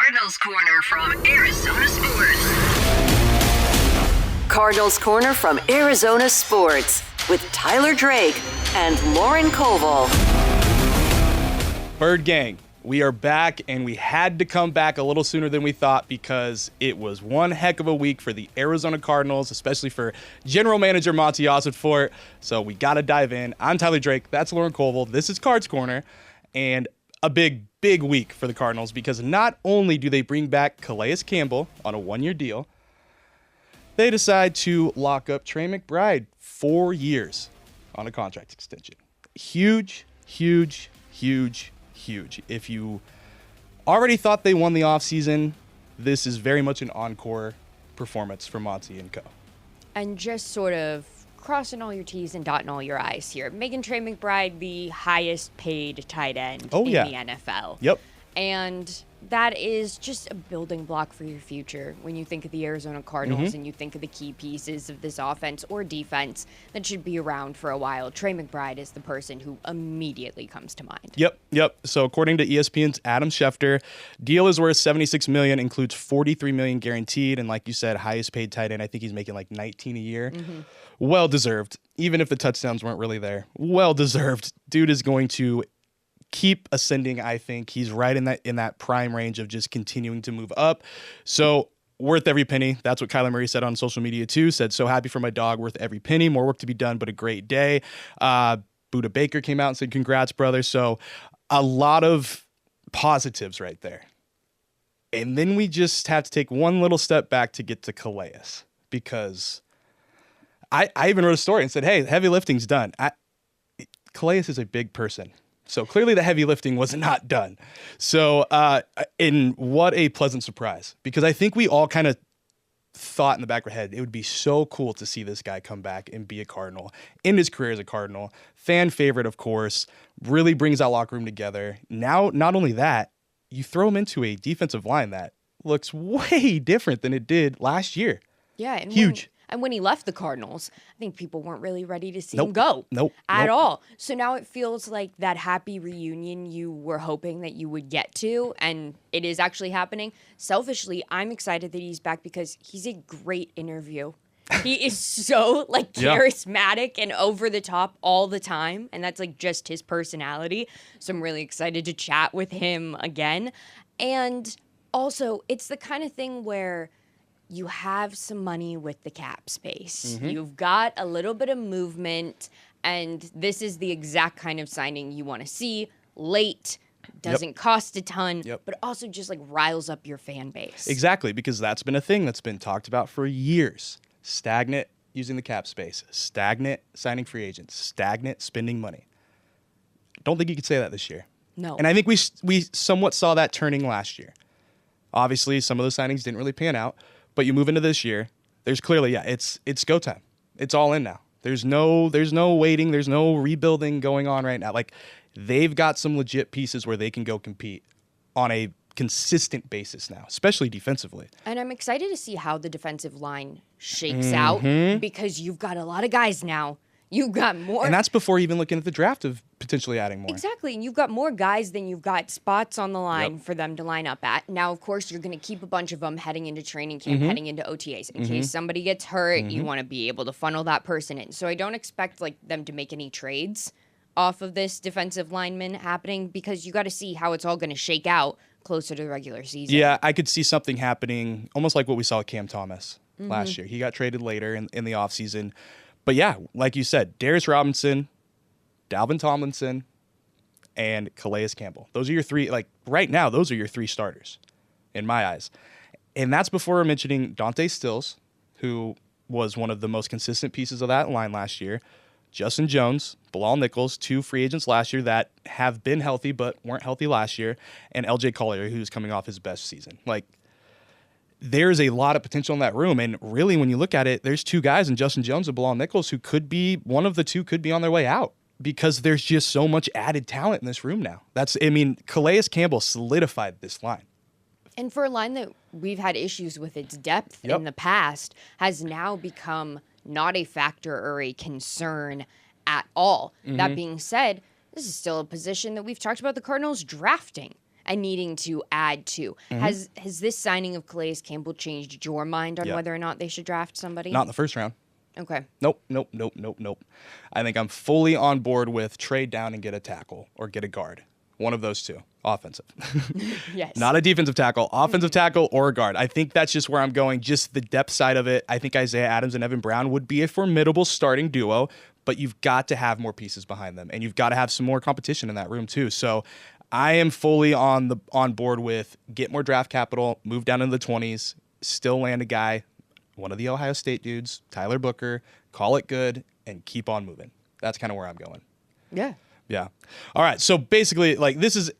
Cardinals Corner from Arizona Sports. Cardinals Corner from Arizona Sports with Tyler Drake and Lauren Koval. Bird Gang, we are back, and we had to come back a little sooner than we thought because it was one heck of a week for the Arizona Cardinals, especially for General Manager Monty Ossenfort. So we got to dive in. I'm Tyler Drake. That's Lauren Koval. This is Cards Corner, and a big week for the Cardinals because not only do they bring back Calais Campbell on a one-year deal, they decide to lock up Trey McBride 4 years on a contract extension. Huge. If you already thought they won the offseason, this is very much an encore performance for Monty and co. And just sort of crossing all your T's and dotting all your I's here. Making Trey McBride the highest paid tight end in the NFL. Yep. And that is just a building block for your future when you think of the Arizona Cardinals and you think of the key pieces of this offense or defense that should be around for a while. Trey McBride is the person who immediately comes to mind. Yep. So according to ESPN's Adam Schefter, deal is worth $76 million, includes $43 million guaranteed, and like you said, highest paid tight end. I think he's making like $19 a year. Well deserved. Even if the touchdowns weren't really there, well deserved. Dude is going to keep ascending. I think he's right in that prime range of just continuing to move up. So worth every penny. That's what Kyler Murray said on social media too. Said, so happy for my dog, worth every penny. More work to be done, but a great day. Buda Baker came out and said, congrats, brother. So a lot of positives right there. And then we just have to take one little step back to get to Calais, because I even wrote a story and said, hey, heavy lifting's done. Calais is a big person. So clearly the heavy lifting was not done. So, and what a pleasant surprise, because I think we all kind of thought in the back of our head, it would be so cool to see this guy come back and be a Cardinal, end his career as a Cardinal, fan favorite, of course, really brings that locker room together. Now, not only that, you throw him into a defensive line that looks way different than it did last year. Yeah. And huge. And when he left the Cardinals, I think people weren't really ready to see him go. Nope. At all. So now it feels like that happy reunion you were hoping that you would get to, and it is actually happening. Selfishly, I'm excited that he's back because he's a great interview. He is so charismatic and over the top all the time, and that's like just his personality. So I'm really excited to chat with him again. And also, it's the kind of thing where you have some money with the cap space. You've got a little bit of movement, and this is the exact kind of signing you want to see. Late, doesn't cost a ton, but also just like riles up your fan base. Exactly, because that's been a thing that's been talked about for years. Stagnant using the cap space, stagnant signing free agents, stagnant spending money. Don't think you could say that this year. No. And I think we somewhat saw that turning last year. Obviously, some of those signings didn't really pan out. But you move into this year, there's clearly, it's go time. It's all in now. There's no waiting. There's no rebuilding going on right now. Like, they've got some legit pieces where they can go compete on a consistent basis now, especially defensively. And I'm excited to see how the defensive line shakes out, because you've got a lot of guys now. You've got more. And that's before even looking at the draft of potentially adding more. Exactly. And you've got more guys than you've got spots on the line for them to line up at. Now, of course, you're going to keep a bunch of them heading into training camp, heading into OTAs. In case somebody gets hurt, you want to be able to funnel that person in. So I don't expect them to make any trades off of this defensive lineman happening, because you got to see how it's all going to shake out closer to the regular season. Yeah, I could see something happening almost like what we saw with Cam Thomas last year. He got traded later in the offseason. But yeah, like you said, Darius Robinson, Dalvin Tomlinson, and Calais Campbell. Those are your three, right now, those are your three starters in my eyes. And that's before mentioning Dante Stills, who was one of the most consistent pieces of that line last year. Justin Jones, Bilal Nichols, two free agents last year that have been healthy but weren't healthy last year, and LJ Collier, who's coming off his best season. There's a lot of potential in that room. And really, when you look at it, there's two guys in Justin Jones and Bilal Nichols who could be, one of the two could be on their way out, because there's just so much added talent in this room now. Calais Campbell solidified this line. And for a line that we've had issues with its depth in the past, has now become not a factor or a concern at all. That being said, this is still a position that we've talked about the Cardinals drafting and needing to add to. Has this signing of Calais Campbell changed your mind on whether or not they should draft somebody? Not in the first round. Okay. Nope. I think I'm fully on board with trade down and get a tackle or get a guard. One of those two. Offensive. Yes. Not a defensive tackle. Offensive tackle or a guard. I think that's just where I'm going. Just the depth side of it. I think Isaiah Adams and Evan Brown would be a formidable starting duo, but you've got to have more pieces behind them, and you've got to have some more competition in that room too. So I am fully on board with get more draft capital, move down into the 20s, still land a guy, one of the Ohio State dudes, Tyler Booker, call it good, and keep on moving. That's kind of where I'm going. Yeah. Yeah. All right. So basically, like, this is,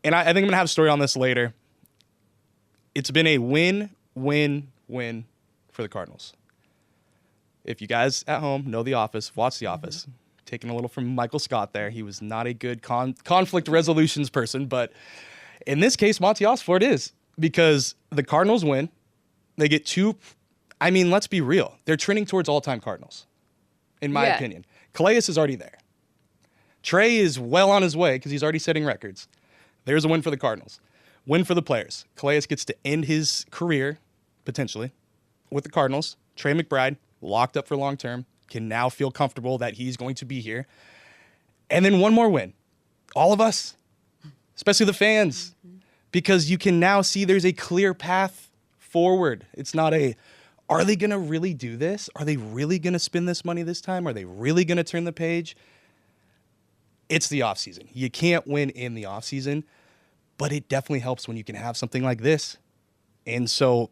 and I think I'm going to have a story on this later. It's been a win for the Cardinals. If you guys at home know The Office, watch The Office. Taking a little from Michael Scott there. He was not a good conflict resolutions person, but in this case, Monty Osford is, because the Cardinals win. They get two. I mean, let's be real. They're trending towards all-time Cardinals, in my opinion. Calais is already there. Trey is well on his way because he's already setting records. There's a win for the Cardinals. Win for the players. Calais gets to end his career, potentially, with the Cardinals. Trey McBride, locked up for long term, can now feel comfortable that he's going to be here. And then one more win. All of us, especially the fans, because you can now see there's a clear path forward. It's not are they going to really do this? Are they really going to spend this money this time? Are they really going to turn the page? It's the offseason. You can't win in the offseason, but it definitely helps when you can have something like this. And so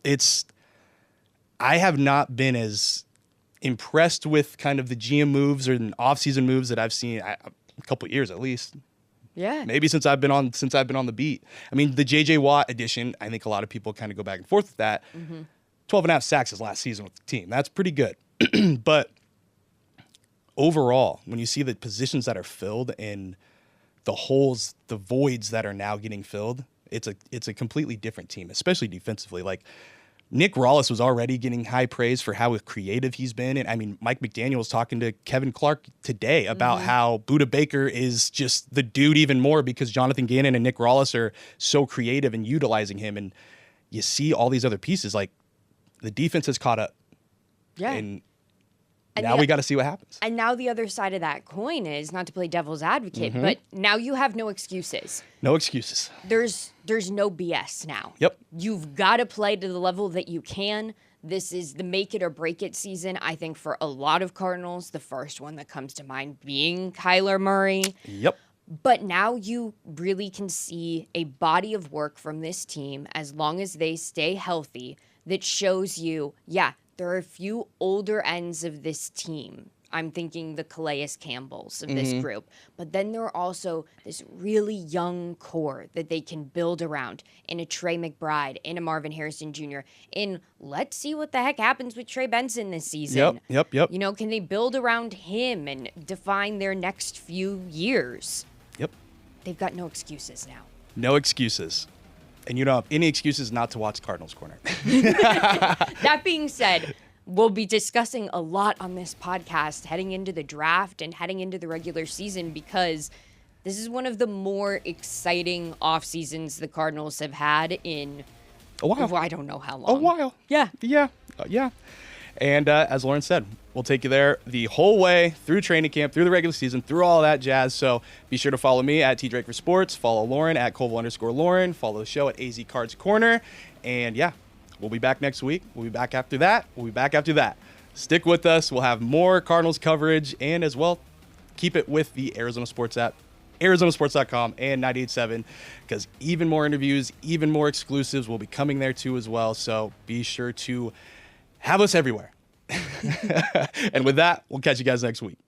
I have not been as impressed with kind of the GM moves or offseason moves that I've seen a couple of years at least. Yeah. Maybe since I've been on the beat. I mean, the J.J. Watt addition, I think a lot of people kind of go back and forth with that. 12 and a half sacks his last season with the team. That's pretty good. But overall, when you see the positions that are filled and the holes, the voids that are now getting filled, it's a completely different team, especially defensively. Like, Nick Rawlis was already getting high praise for how creative he's been. And I mean, Mike McDaniel was talking to Kevin Clark today about how Budda Baker is just the dude even more because Jonathan Gannon and Nick Rawlis are so creative and utilizing him. And you see all these other pieces, like the defense has caught up. Yeah. And now we got to see what happens. And now the other side of that coin is, not to play devil's advocate, but now you have no excuses. No excuses. There's no BS now. Yep. You've got to play to the level that you can. This is the make it or break it season, I think, for a lot of Cardinals. The first one that comes to mind being Kyler Murray. Yep. But now you really can see a body of work from this team, as long as they stay healthy, that shows you, there are a few older ends of this team. I'm thinking the Calais Campbells of this group. But then there are also this really young core that they can build around in a Trey McBride, in a Marvin Harrison Jr., in let's see what the heck happens with Trey Benson this season. Yep. You know, can they build around him and define their next few years? Yep. They've got no excuses now. No excuses. And you don't have any excuses not to watch Cardinals Corner. That being said, we'll be discussing a lot on this podcast heading into the draft and heading into the regular season, because this is one of the more exciting off seasons the Cardinals have had in a while. I don't know how long. A while. Yeah. Yeah. And as Lauren said, we'll take you there the whole way through training camp, through the regular season, through all that jazz. So be sure to follow me at TDrake for Sports. Follow Lauren at Colville_Lauren. Follow the show at AZ Cards Corner. And we'll be back next week. We'll be back after that. Stick with us. We'll have more Cardinals coverage, and as well, keep it with the Arizona Sports app, ArizonaSports.com and 98.7, because even more interviews, even more exclusives will be coming there too as well. So be sure to have us everywhere. And with that, we'll catch you guys next week.